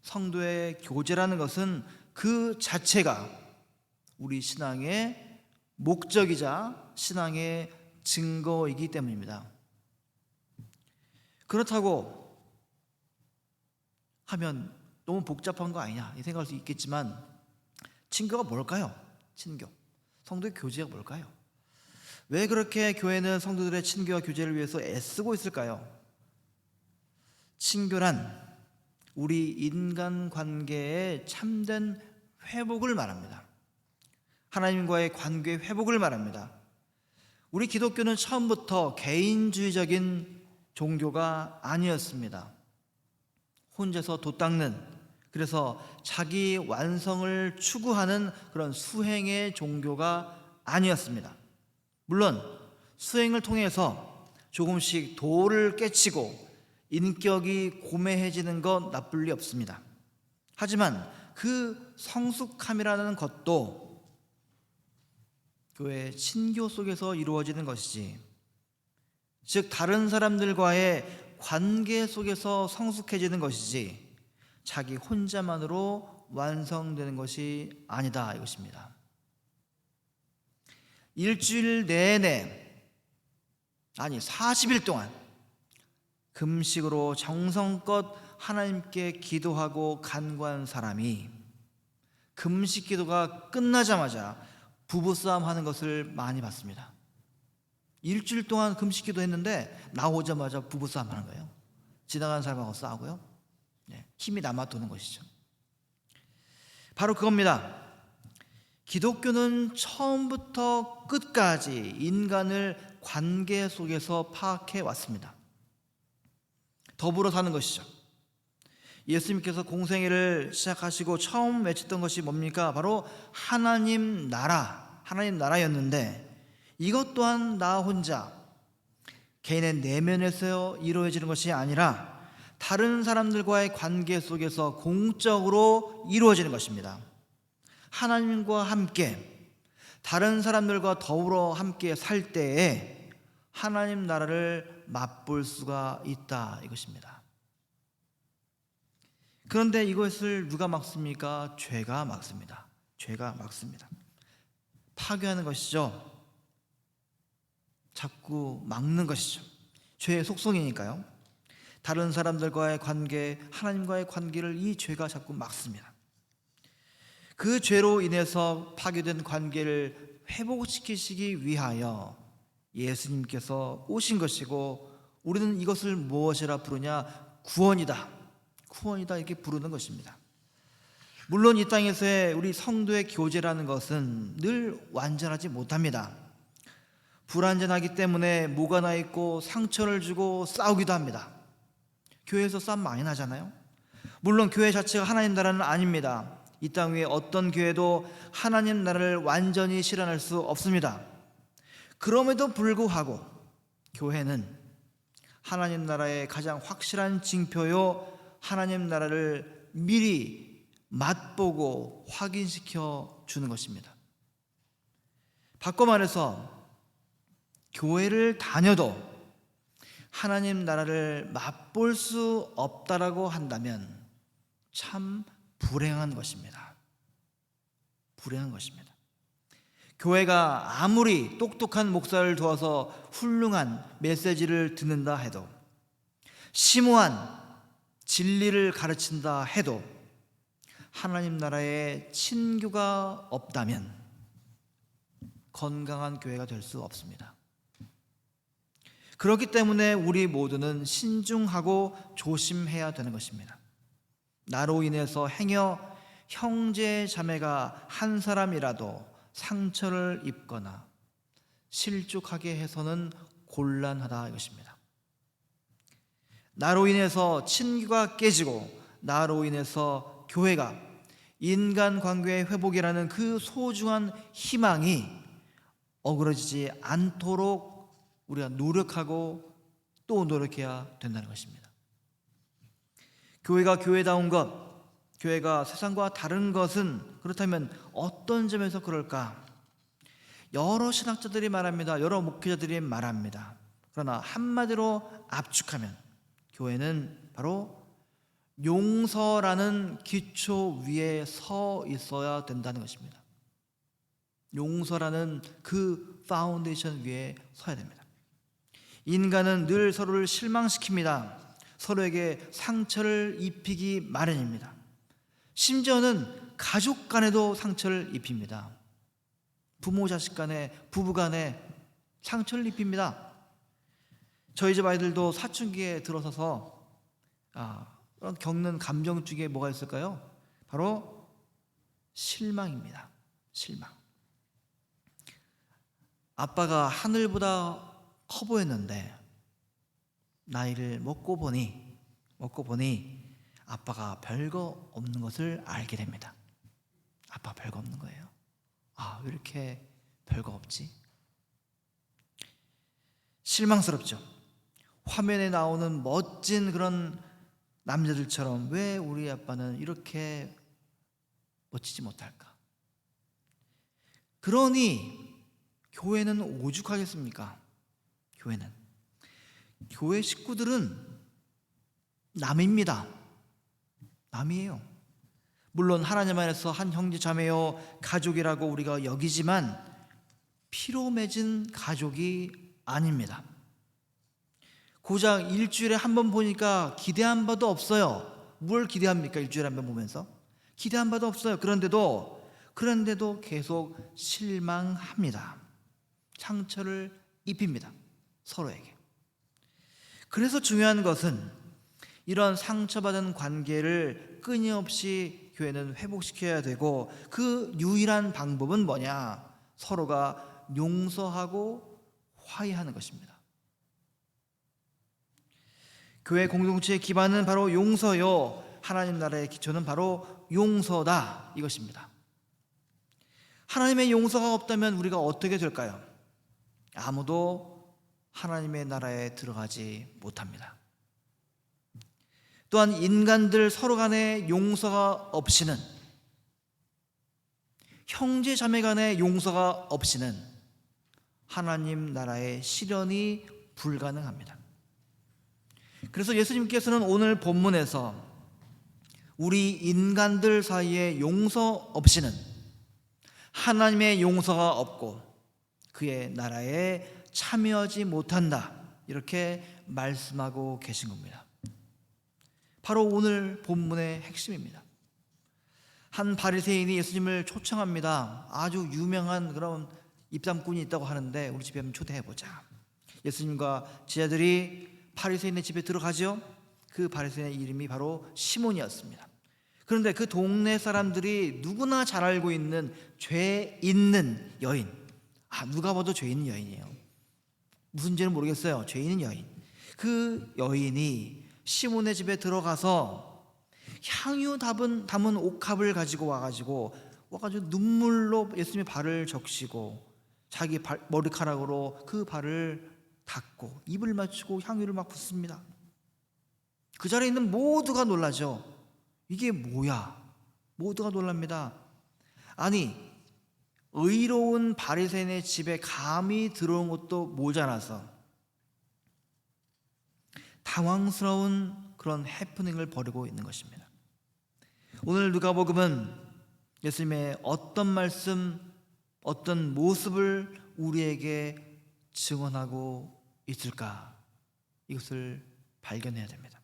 성도의 교제라는 것은 그 자체가 우리 신앙의 목적이자 신앙의 증거이기 때문입니다. 그렇다고 하면 너무 복잡한 거 아니냐 이 생각할 수 있겠지만, 친교가 뭘까요? 친교, 성도의 교제가 뭘까요? 왜 그렇게 교회는 성도들의 친교와 교제를 위해서 애쓰고 있을까요? 친교란 우리 인간관계의 참된 회복을 말합니다. 하나님과의 관계 회복을 말합니다. 우리 기독교는 처음부터 개인주의적인 종교가 아니었습니다. 혼자서 돛 닦는, 그래서 자기 완성을 추구하는 그런 수행의 종교가 아니었습니다. 물론 수행을 통해서 조금씩 도를 깨치고 인격이 고매해지는 것 나쁠 리 없습니다. 하지만 그 성숙함이라는 것도 교회의 친교 속에서 이루어지는 것이지, 즉 다른 사람들과의 관계 속에서 성숙해지는 것이지 자기 혼자만으로 완성되는 것이 아니다 이것입니다. 일주일 내내, 아니 40일 동안 금식으로 정성껏 하나님께 기도하고 간구한 사람이 금식 기도가 끝나자마자 부부싸움 하는 것을 많이 봤습니다. 일주일 동안 금식 기도했는데 나오자마자 부부싸움 하는 거예요. 지나가는 사람하고 싸우고요. 힘이 남아 도는 것이죠. 바로 그겁니다. 기독교는 처음부터 끝까지 인간을 관계 속에서 파악해 왔습니다. 더불어 사는 것이죠. 예수님께서 공생애를 시작하시고 처음 외쳤던 것이 뭡니까? 바로 하나님 나라였는데, 이것 또한 나 혼자 개인의 내면에서 이루어지는 것이 아니라 다른 사람들과의 관계 속에서 공적으로 이루어지는 것입니다. 하나님과 함께 다른 사람들과 더불어 함께 살 때에 하나님 나라를 맛볼 수가 있다 이것입니다. 그런데 이것을 누가 막습니까? 죄가 막습니다. 죄가 막습니다. 파괴하는 것이죠. 자꾸 막는 것이죠. 죄의 속성이니까요. 다른 사람들과의 관계, 하나님과의 관계를 이 죄가 자꾸 막습니다. 그 죄로 인해서 파괴된 관계를 회복시키시기 위하여 예수님께서 오신 것이고, 우리는 이것을 무엇이라 부르냐? 구원이다, 구원이다 이렇게 부르는 것입니다. 물론 이 땅에서의 우리 성도의 교제라는 것은 늘 완전하지 못합니다. 불완전하기 때문에 모가 나 있고 상처를 주고 싸우기도 합니다. 교회에서 싸움 많이 나잖아요. 물론 교회 자체가 하나님 나라는 아닙니다. 이 땅 위에 어떤 교회도 하나님 나라를 완전히 실현할 수 없습니다. 그럼에도 불구하고 교회는 하나님 나라의 가장 확실한 징표요, 하나님 나라를 미리 맛보고 확인시켜 주는 것입니다. 바꿔 말해서 교회를 다녀도 하나님 나라를 맛볼 수 없다라고 한다면 참 불행한 것입니다. 불행한 것입니다. 교회가 아무리 똑똑한 목사를 두어서 훌륭한 메시지를 듣는다 해도, 심오한 진리를 가르친다 해도 하나님 나라에 친교가 없다면 건강한 교회가 될 수 없습니다. 그렇기 때문에 우리 모두는 신중하고 조심해야 되는 것입니다. 나로 인해서 행여 형제 자매가 한 사람이라도 상처를 입거나 실족하게 해서는 곤란하다 이것입니다. 나로 인해서 친교가 깨지고 나로 인해서 교회가 인간관계의 회복이라는 그 소중한 희망이 어그러지지 않도록 우리가 노력하고 또 노력해야 된다는 것입니다. 교회가 교회다운 것, 교회가 세상과 다른 것은 그렇다면 어떤 점에서 그럴까? 여러 신학자들이 말합니다. 여러 목회자들이 말합니다. 그러나 한마디로 압축하면 교회는 바로 용서라는 기초 위에 서 있어야 된다는 것입니다. 용서라는 그 파운데이션 위에 서야 됩니다. 인간은 늘 서로를 실망시킵니다. 서로에게 상처를 입히기 마련입니다. 심지어는 가족 간에도 상처를 입힙니다. 부모 자식 간에, 부부 간에 상처를 입힙니다. 저희 집 아이들도 사춘기에 들어서서 겪는 감정 중에 뭐가 있을까요? 바로 실망입니다. 실망. 아빠가 하늘보다 커 보였는데 나이를 먹고 보니 아빠가 별거 없는 것을 알게 됩니다. 아빠 별거 없는 거예요. 왜 이렇게 별거 없지? 실망스럽죠. 화면에 나오는 멋진 그런 남자들처럼 왜 우리 아빠는 이렇게 멋지지 못할까? 그러니 교회는 오죽하겠습니까? 교회 식구들은 남입니다. 남이에요. 물론 하나님 안에서 한 형제 자매요 가족이라고 우리가 여기지만 피로 맺은 가족이 아닙니다. 고작 일주일에 한 번 보니까 기대한 바도 없어요. 뭘 기대합니까? 일주일에 한 번 보면서 기대한 바도 없어요. 그런데도 계속 실망합니다. 상처를 입힙니다. 서로에게. 그래서 중요한 것은 이런 상처받은 관계를 끊임없이 교회는 회복시켜야 되고, 그 유일한 방법은 뭐냐? 서로가 용서하고 화해하는 것입니다. 교회 공동체의 기반은 바로 용서요, 하나님 나라의 기초는 바로 용서다, 이것입니다. 하나님의 용서가 없다면 우리가 어떻게 될까요? 아무도 하나님의 나라에 들어가지 못합니다. 또한 인간들 서로 간의 용서가 없이는, 형제 자매 간의 용서가 없이는 하나님 나라의 실현이 불가능합니다. 그래서 예수님께서는 오늘 본문에서 우리 인간들 사이에 용서 없이는 하나님의 용서가 없고 그의 나라에 참여하지 못한다, 이렇게 말씀하고 계신 겁니다. 바로 오늘 본문의 핵심입니다. 한 바리새인이 예수님을 초청합니다. 아주 유명한 그런 입담꾼이 있다고 하는데 우리 집에 한번 초대해보자. 예수님과 제자들이 바리새인의 집에 들어가죠. 그 바리새인의 이름이 바로 시몬이었습니다. 그런데 그 동네 사람들이 누구나 잘 알고 있는 죄 있는 여인, 누가 봐도 죄 있는 여인이에요. 무슨 죄는 모르겠어요. 죄 있는 여인. 그 여인이 시몬의 집에 들어가서 향유 담은 옥합을 가지고 와가지고 눈물로 예수님의 발을 적시고 자기 머리카락으로 그 발을 닦고 입을 맞추고 향유를 막 붓습니다. 그 자리에 있는 모두가 놀라죠. 이게 뭐야? 모두가 놀랍니다. 아니, 의로운 바리새인의 집에 감히 들어온 것도 모자라서 당황스러운 그런 해프닝을 벌이고 있는 것입니다. 오늘 누가복음은 예수님의 어떤 말씀, 어떤 모습을 우리에게 증언하고 있을까? 이것을 발견해야 됩니다.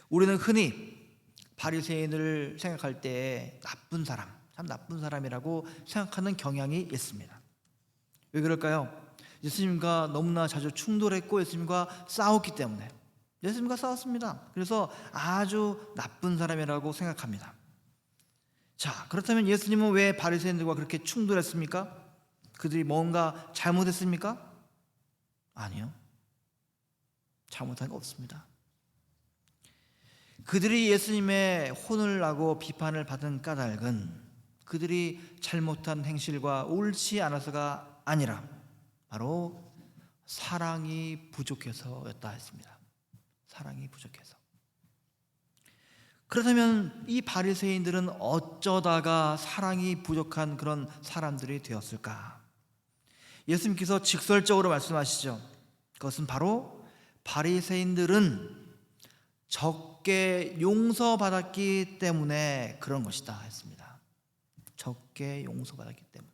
우리는 흔히 바리새인을 생각할 때 나쁜 사람, 참 나쁜 사람이라고 생각하는 경향이 있습니다. 왜 그럴까요? 예수님과 너무나 자주 충돌했고 예수님과 싸웠기 때문에. 예수님과 싸웠습니다. 그래서 아주 나쁜 사람이라고 생각합니다. 자, 그렇다면 예수님은 왜 바리새인들과 그렇게 충돌했습니까? 그들이 뭔가 잘못했습니까? 아니요, 잘못한 거 없습니다. 그들이 예수님의 혼을 나고 비판을 받은 까닭은 그들이 잘못한 행실과 옳지 않아서가 아니라 바로 사랑이 부족해서였다 했습니다. 사랑이 부족해서. 그렇다면 이 바리새인들은 어쩌다가 사랑이 부족한 그런 사람들이 되었을까? 예수님께서 직설적으로 말씀하시죠. 그것은 바로 바리새인들은 적게 용서받았기 때문에 그런 것이다 했습니다. 적게 용서받았기 때문에.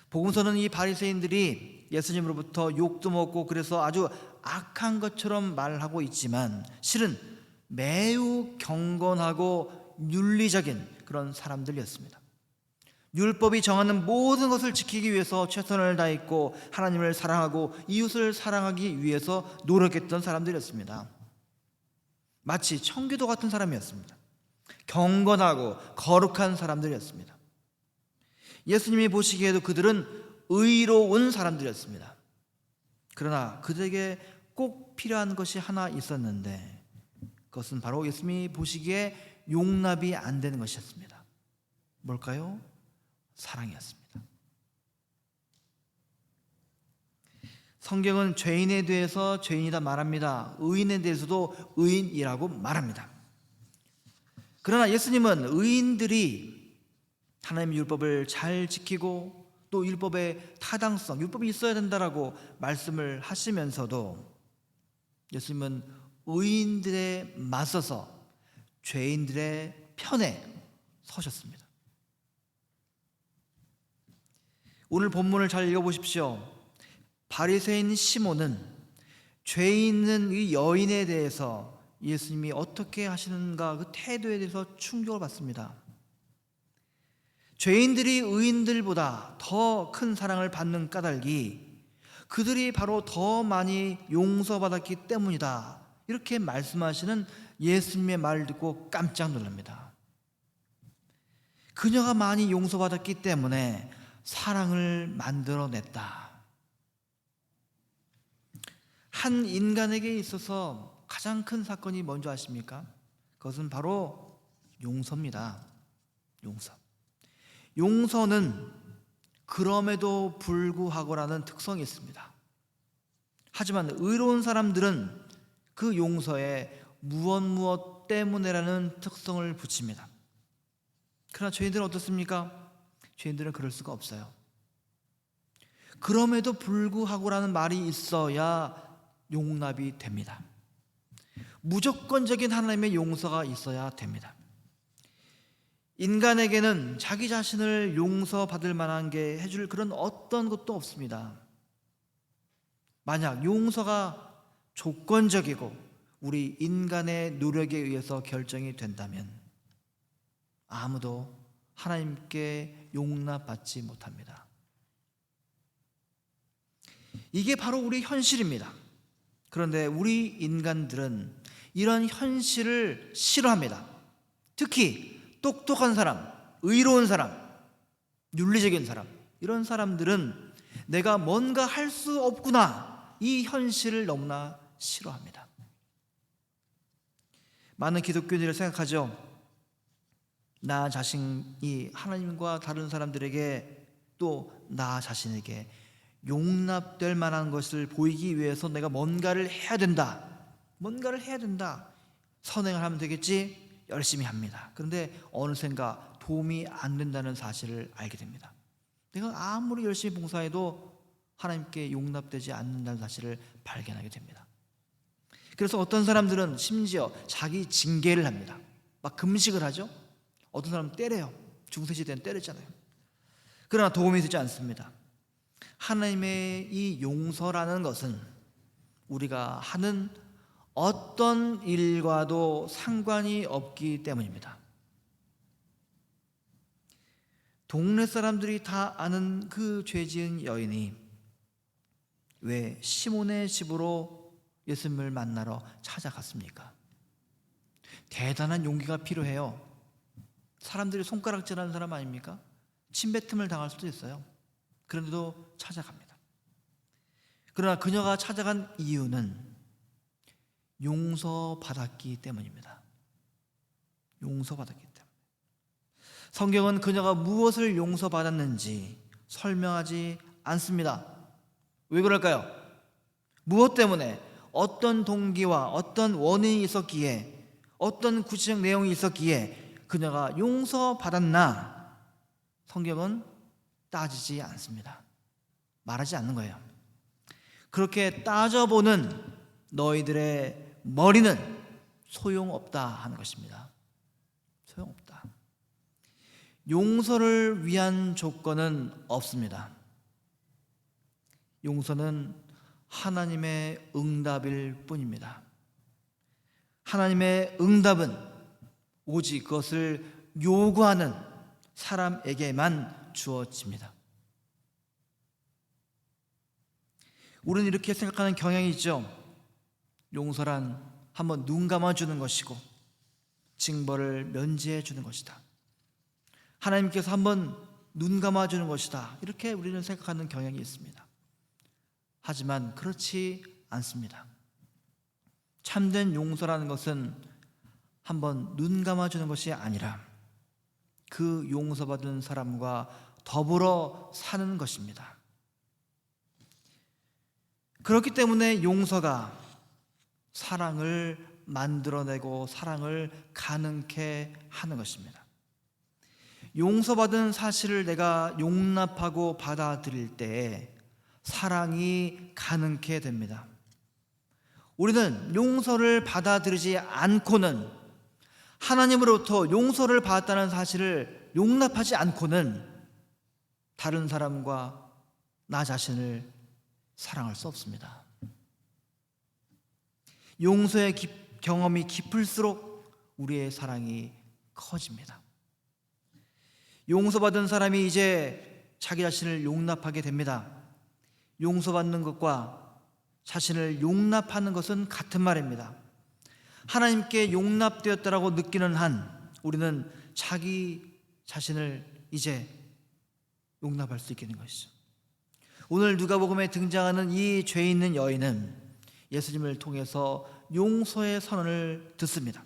복음서는 이 바리새인들이 예수님으로부터 욕도 먹고 그래서 아주 악한 것처럼 말하고 있지만 실은 매우 경건하고 윤리적인 그런 사람들이었습니다. 율법이 정하는 모든 것을 지키기 위해서 최선을 다했고 하나님을 사랑하고 이웃을 사랑하기 위해서 노력했던 사람들이었습니다. 마치 청교도 같은 사람이었습니다. 경건하고 거룩한 사람들이었습니다. 예수님이 보시기에도 그들은 의로운 사람들이었습니다. 그러나 그들에게 꼭 필요한 것이 하나 있었는데 그것은 바로 예수님이 보시기에 용납이 안 되는 것이었습니다. 뭘까요? 사랑이었습니다. 성경은 죄인에 대해서 죄인이다 말합니다. 의인에 대해서도 의인이라고 말합니다. 그러나 예수님은 의인들이 하나님의 율법을 잘 지키고 또 율법의 타당성, 율법이 있어야 된다라고 말씀을 하시면서도 예수님은 의인들에 맞서서 죄인들의 편에 서셨습니다. 오늘 본문을 잘 읽어보십시오. 바리새인 시몬은 죄 있는 이 여인에 대해서 예수님이 어떻게 하시는가 그 태도에 대해서 충격을 받습니다. 죄인들이 의인들보다 더 큰 사랑을 받는 까닭이 그들이 바로 더 많이 용서받았기 때문이다, 이렇게 말씀하시는 예수님의 말을 듣고 깜짝 놀랍니다. 그녀가 많이 용서받았기 때문에 사랑을 만들어냈다. 한 인간에게 있어서 가장 큰 사건이 뭔지 아십니까? 그것은 바로 용서입니다. 용서. 용서는 그럼에도 불구하고라는 특성이 있습니다. 하지만 의로운 사람들은 그 용서에 무엇 때문에라는 특성을 붙입니다. 그러나 죄인들은 어떻습니까? 죄인들은 그럴 수가 없어요. 그럼에도 불구하고라는 말이 있어야 용납이 됩니다. 무조건적인 하나님의 용서가 있어야 됩니다. 인간에게는 자기 자신을 용서받을 만한 게 해줄 그런 어떤 것도 없습니다. 만약 용서가 조건적이고 우리 인간의 노력에 의해서 결정이 된다면 아무도 하나님께 용납받지 못합니다. 이게 바로 우리 현실입니다. 그런데 우리 인간들은 이런 현실을 싫어합니다. 특히 똑똑한 사람, 의로운 사람, 윤리적인 사람, 이런 사람들은 내가 뭔가 할 수 없구나, 이 현실을 너무나 싫어합니다. 많은 기독교인들이 생각하죠. 나 자신이 하나님과 다른 사람들에게 또 나 자신에게 용납될 만한 것을 보이기 위해서 내가 뭔가를 해야 된다. 뭔가를 해야 된다. 선행을 하면 되겠지? 열심히 합니다. 그런데 어느샌가 도움이 안 된다는 사실을 알게 됩니다. 내가 아무리 열심히 봉사해도 하나님께 용납되지 않는다는 사실을 발견하게 됩니다. 그래서 어떤 사람들은 심지어 자기 징계를 합니다. 막 금식을 하죠. 어떤 사람은 때려요. 중세시대는 때렸잖아요. 그러나 도움이 되지 않습니다. 하나님의 이 용서라는 것은 우리가 하는 어떤 일과도 상관이 없기 때문입니다. 동네 사람들이 다 아는 그 죄지은 여인이 왜 시몬의 집으로 예수님을 만나러 찾아갔습니까? 대단한 용기가 필요해요. 사람들이 손가락질하는 사람 아닙니까? 침뱉음을 당할 수도 있어요. 그런데도 찾아갑니다. 그러나 그녀가 찾아간 이유는 용서받았기 때문입니다. 용서받았기 때문에. 성경은 그녀가 무엇을 용서받았는지 설명하지 않습니다. 왜 그럴까요? 무엇 때문에, 어떤 동기와 어떤 원인이 있었기에, 어떤 구체적 내용이 있었기에 그녀가 용서받았나? 성경은 따지지 않습니다. 말하지 않는 거예요. 그렇게 따져보는 너희들의 머리는 소용없다 하는 것입니다. 소용없다. 용서를 위한 조건은 없습니다. 용서는 하나님의 응답일 뿐입니다. 하나님의 응답은 오직 그것을 요구하는 사람에게만 주어집니다. 우리는 이렇게 생각하는 경향이 있죠. 용서란 한번 눈 감아주는 것이고 징벌을 면제해 주는 것이다. 하나님께서 한번 눈 감아주는 것이다. 이렇게 우리는 생각하는 경향이 있습니다. 하지만 그렇지 않습니다. 참된 용서라는 것은 한번 눈 감아주는 것이 아니라 그 용서받은 사람과 더불어 사는 것입니다. 그렇기 때문에 용서가 사랑을 만들어내고 사랑을 가능케 하는 것입니다. 용서받은 사실을 내가 용납하고 받아들일 때 사랑이 가능케 됩니다. 우리는 용서를 받아들이지 않고는, 하나님으로부터 용서를 받았다는 사실을 용납하지 않고는 다른 사람과 나 자신을 사랑할 수 없습니다. 용서의 경험이 깊을수록 우리의 사랑이 커집니다. 용서받은 사람이 이제 자기 자신을 용납하게 됩니다. 용서받는 것과 자신을 용납하는 것은 같은 말입니다. 하나님께 용납되었다라고 느끼는 한 우리는 자기 자신을 이제 용납할 수 있게 된 것이죠. 오늘 누가복음에 등장하는 이 죄 있는 여인은 예수님을 통해서 용서의 선언을 듣습니다.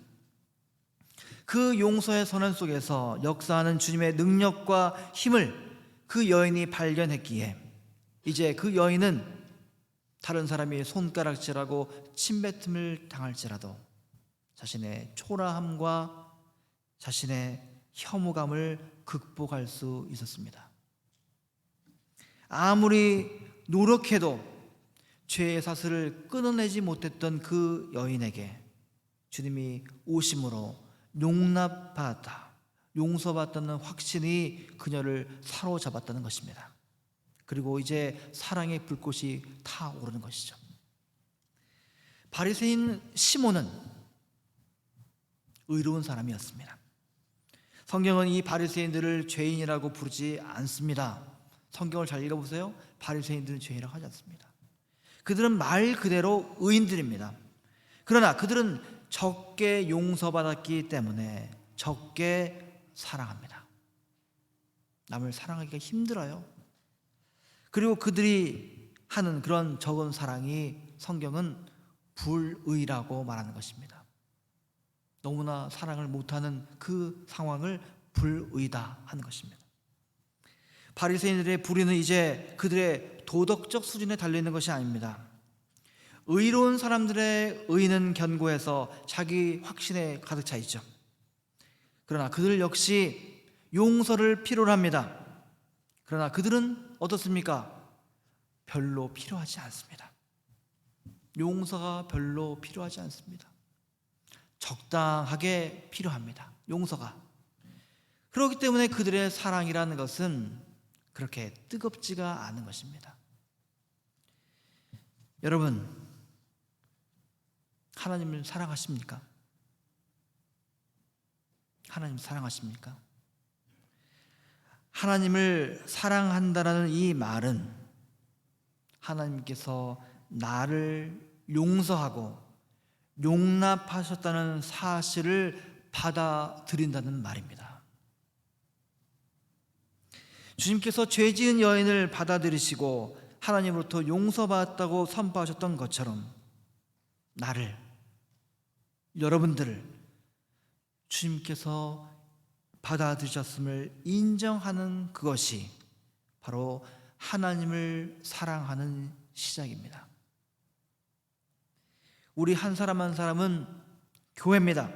그 용서의 선언 속에서 역사하는 주님의 능력과 힘을 그 여인이 발견했기에 이제 그 여인은 다른 사람이 손가락질하고 침뱉음을 당할지라도 자신의 초라함과 자신의 혐오감을 극복할 수 있었습니다. 아무리 노력해도 죄의 사슬을 끊어내지 못했던 그 여인에게 주님이 오심으로 용납받았다, 용서받았다는 확신이 그녀를 사로잡았다는 것입니다. 그리고 이제 사랑의 불꽃이 타오르는 것이죠. 바리새인 시몬은 의로운 사람이었습니다. 성경은 이 바리새인들을 죄인이라고 부르지 않습니다. 성경을 잘 읽어보세요. 바리새인들은 죄인이라고 하지 않습니다. 그들은 말 그대로 의인들입니다. 그러나 그들은 적게 용서받았기 때문에 적게 사랑합니다. 남을 사랑하기가 힘들어요. 그리고 그들이 하는 그런 적은 사랑이 성경은 불의라고 말하는 것입니다. 너무나 사랑을 못하는 그 상황을 불의다 하는 것입니다. 바리새인들의 불의는 이제 그들의 도덕적 수준에 달려있는 것이 아닙니다. 의로운 사람들의 의는 견고해서 자기 확신에 가득 차 있죠. 그러나 그들 역시 용서를 필요로 합니다. 그러나 그들은 어떻습니까? 별로 필요하지 않습니다. 용서가 별로 필요하지 않습니다. 적당하게 필요합니다. 용서가. 그렇기 때문에 그들의 사랑이라는 것은 그렇게 뜨겁지가 않은 것입니다. 여러분, 하나님을 사랑하십니까? 하나님 사랑하십니까? 하나님을 사랑한다라는 이 말은 하나님께서 나를 용서하고 용납하셨다는 사실을 받아들인다는 말입니다. 주님께서 죄 지은 여인을 받아들이시고 하나님으로부터 용서받았다고 선포하셨던 것처럼 나를, 여러분들을 주님께서 받아들이셨음을 인정하는 그것이 바로 하나님을 사랑하는 시작입니다. 우리 한 사람 한 사람은 교회입니다.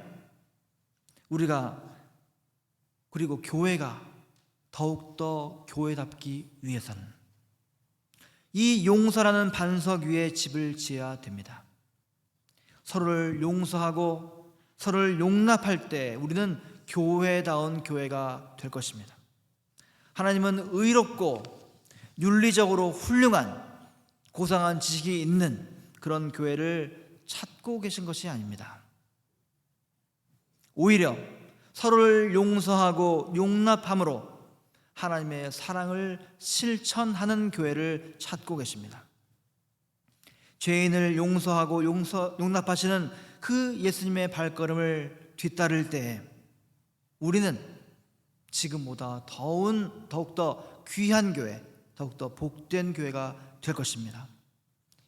그리고 교회가 더욱더 교회답기 위해서는 이 용서라는 반석 위에 집을 지어야 됩니다. 서로를 용서하고 서로를 용납할 때 우리는 교회다운 교회가 될 것입니다. 하나님은 의롭고 윤리적으로 훌륭한 고상한 지식이 있는 그런 교회를 찾고 계신 것이 아닙니다. 오히려 서로를 용서하고 용납함으로 하나님의 사랑을 실천하는 교회를 찾고 계십니다. 죄인을 용서하고 용납하시는 그 예수님의 발걸음을 뒤따를 때 우리는 지금보다 더욱더 귀한 교회, 더욱더 복된 교회가 될 것입니다.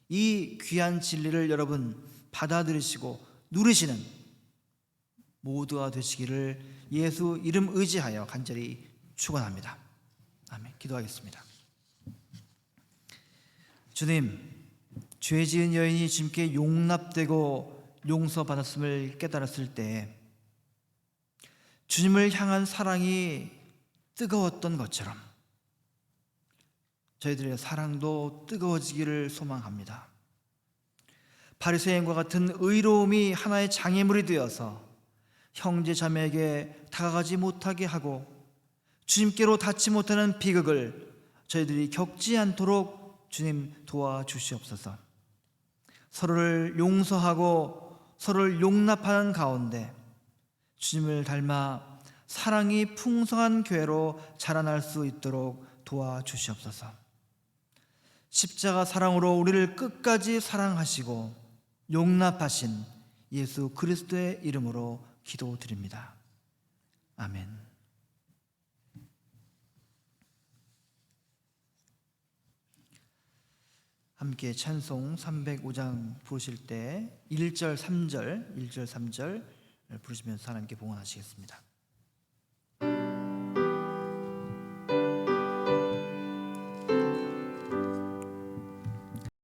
이 귀한 진리를 여러분 받아들이시고 누리시는 모두가 되시기를 예수 이름 의지하여 간절히 축원합니다. 아멘. 기도하겠습니다. 주님, 죄 지은 여인이 주님께 용납되고 용서받았음을 깨달았을 때 주님을 향한 사랑이 뜨거웠던 것처럼 저희들의 사랑도 뜨거워지기를 소망합니다. 바리새인과 같은 의로움이 하나의 장애물이 되어서 형제 자매에게 다가가지 못하게 하고 주님께로 닿지 못하는 비극을 저희들이 겪지 않도록 주님 도와주시옵소서. 서로를 용서하고 서로를 용납하는 가운데 주님을 닮아 사랑이 풍성한 교회로 자라날 수 있도록 도와주시옵소서. 십자가 사랑으로 우리를 끝까지 사랑하시고 용납하신 예수 그리스도의 이름으로 기도드립니다. 아멘. 함께 찬송 305장 부르실 때 1절 3절 부르시면서 하나님께 봉헌하시겠습니다.